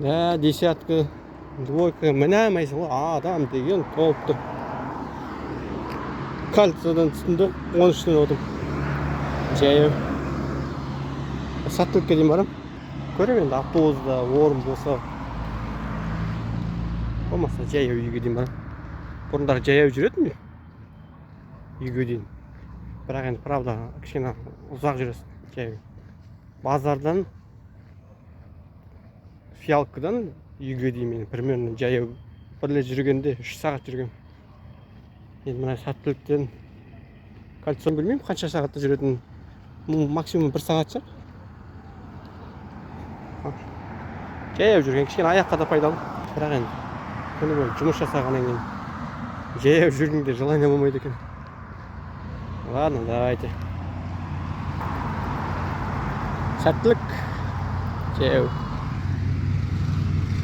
Да, десятка, двойка міне алмайсың ғой, адам деген толыпты. Кальциядан түстім, 13-тен отым. Жаяу. Саттылыққа дейін барам. Көрем енді автобуста орын болса. Болмаса жаяу үйге дейін барам. Бұрындары жаяу жүретін бе? Үйге дейін. Бірақ енді правда кішкене ұзақ жүресің жаяу. Базардан Фиалкадан үйге дейін мен примерно жаяу бірле жүргенде 3 сағат жүрген. Енді мына Саттылықтан Кальцияны білмеймін қанша сағатта жүретін. Максимум 1 сағат шығар. Жаяу жүрген кішкене аяққа да пайдалы. Бірақ енді күні бойы жұмыс жасағаннан кейін жаяу жүргенде желание болмайды екен. Ладно, давайте. Сәттілік. Жаяу.